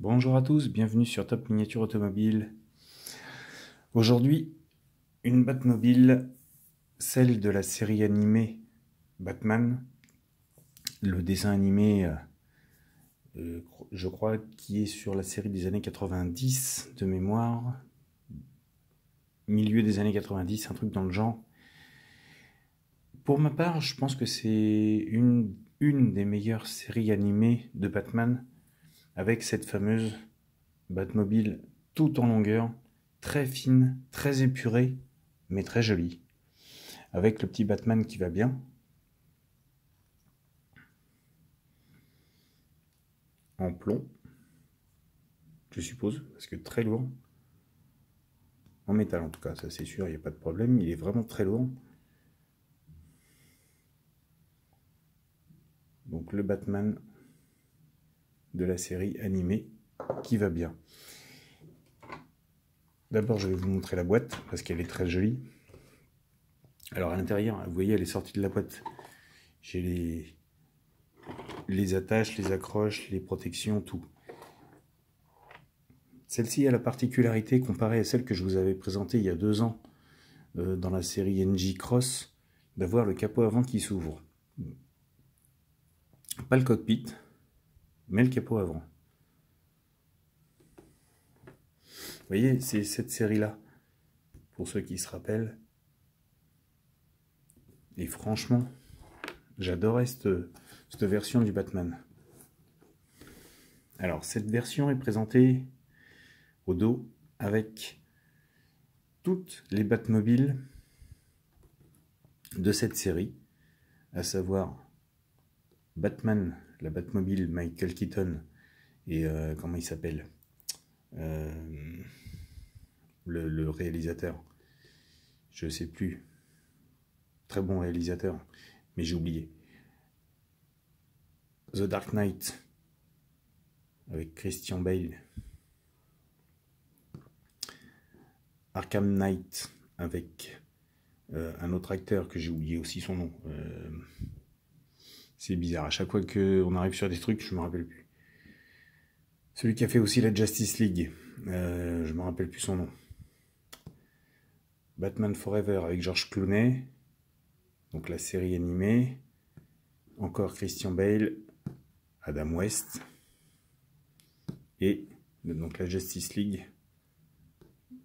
Bonjour à tous, bienvenue sur Top Miniature Automobile. Aujourd'hui, une Batmobile, celle de la série animée Batman, le dessin animé, je crois, qui est sur la série des années 90 de mémoire, milieu des années 90, un truc dans le genre. Pour ma part, je pense que c'est une des meilleures séries animées de Batman, avec cette fameuse Batmobile tout en longueur, très fine, très épurée, mais très jolie. Avec le petit Batman qui va bien. En plomb, je suppose, parce que très lourd. En métal en tout cas, ça c'est sûr, il n'y a pas de problème. Il est vraiment très lourd. Donc le Batman de la série animée qui va bien. D'abord, je vais vous montrer la boîte parce qu'elle est très jolie. Alors à l'intérieur, vous voyez, elle est sortie de la boîte. J'ai les attaches, les accroches, les protections, tout. Celle-ci a la particularité, comparée à celle que je vous avais présentée il y a 2 ans dans la série NJ Cross, d'avoir le capot avant qui s'ouvre. Pas le cockpit, mais le capot avant. Vous voyez, c'est cette série-là, pour ceux qui se rappellent. Et franchement, j'adorais cette version du Batman. Alors, cette version est présentée au dos avec toutes les Batmobiles de cette série, à savoir Batman, la Batmobile Michael Keaton, et comment il s'appelle, le réalisateur, je sais plus, très bon réalisateur, mais j'ai oublié. The Dark Knight, avec Christian Bale. Arkham Knight, avec un autre acteur que j'ai oublié aussi son nom. C'est bizarre, à chaque fois qu'on arrive sur des trucs, je me rappelle plus. Celui qui a fait aussi la Justice League, je me rappelle plus son nom. Batman Forever avec George Clooney, donc la série animée. Encore Christian Bale, Adam West, et donc la Justice League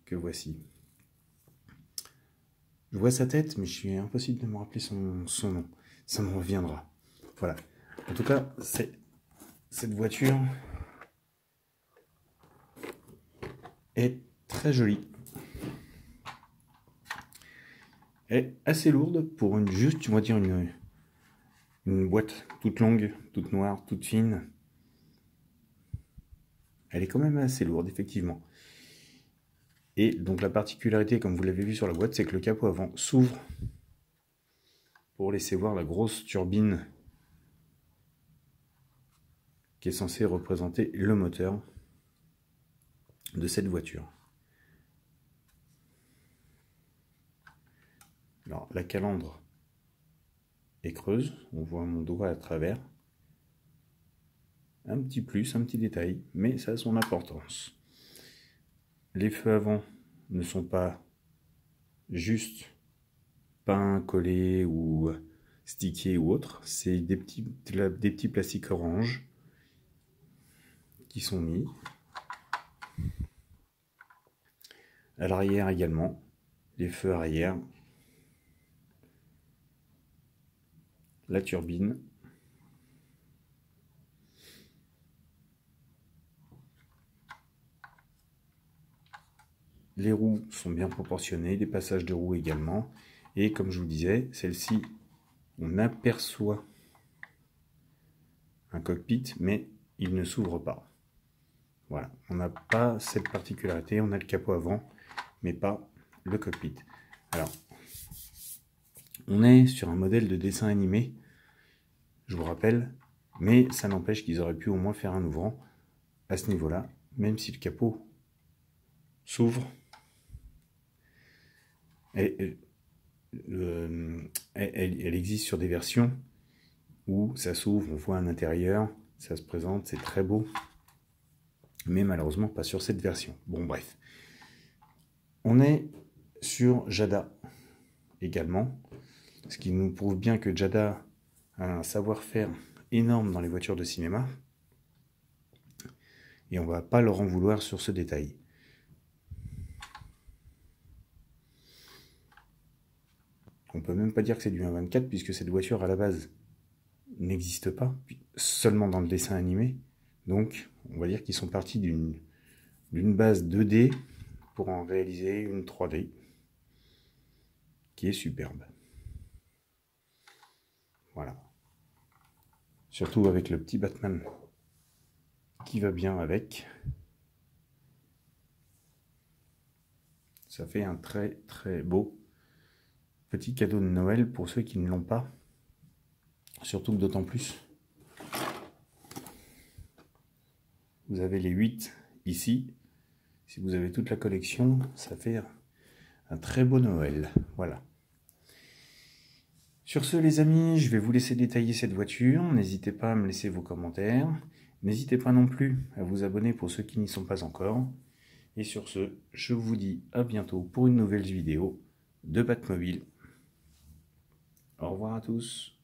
que voici. Je vois sa tête, mais je suis impossible de me rappeler son nom. Ça me reviendra. Voilà. En tout cas, cette voiture est très jolie. Elle est assez lourde pour juste, on va dire, une boîte toute longue, toute noire, toute fine. Elle est quand même assez lourde, effectivement. Et donc la particularité, comme vous l'avez vu sur la boîte, c'est que le capot avant s'ouvre pour laisser voir la grosse turbine qui est censée représenter le moteur de cette voiture. Alors la calandre est creuse, on voit mon doigt à travers. Un petit plus, un petit détail, mais ça a son importance. Les feux avant ne sont pas juste peints, collés ou stickés ou autre, c'est des petits plastiques orange qui sont mis. À l'arrière également, les feux arrière, la turbine, les roues sont bien proportionnées, des passages de roues également, et comme je vous disais, celle-ci, on aperçoit un cockpit, mais il ne s'ouvre pas. Voilà, on n'a pas cette particularité, on a le capot avant, mais pas le cockpit. Alors, on est sur un modèle de dessin animé, je vous rappelle, mais ça n'empêche qu'ils auraient pu au moins faire un ouvrant à ce niveau-là, même si le capot s'ouvre. Elle existe sur des versions où ça s'ouvre, on voit un intérieur, ça se présente, c'est très beau. mais malheureusement pas sur cette version. Bon, bref. On est sur Jada également, ce qui nous prouve bien que Jada a un savoir-faire énorme dans les voitures de cinéma, et on va pas leur en vouloir sur ce détail. On peut même pas dire que c'est du 1.24 puisque cette voiture à la base n'existe pas, seulement dans le dessin animé. Donc on va dire qu'ils sont partis d'une base 2D pour en réaliser une 3D qui est superbe. Voilà. Surtout avec le petit Batman qui va bien avec. Ça fait un très très beau petit cadeau de Noël pour ceux qui ne l'ont pas. Surtout que d'autant plus, vous avez les 8 ici. Si vous avez toute la collection, ça fait un très beau Noël. Voilà. Sur ce, les amis, je vais vous laisser détailler cette voiture. N'hésitez pas à me laisser vos commentaires. N'hésitez pas non plus à vous abonner pour ceux qui n'y sont pas encore. Et sur ce, je vous dis à bientôt pour une nouvelle vidéo de Batmobile. Au revoir à tous.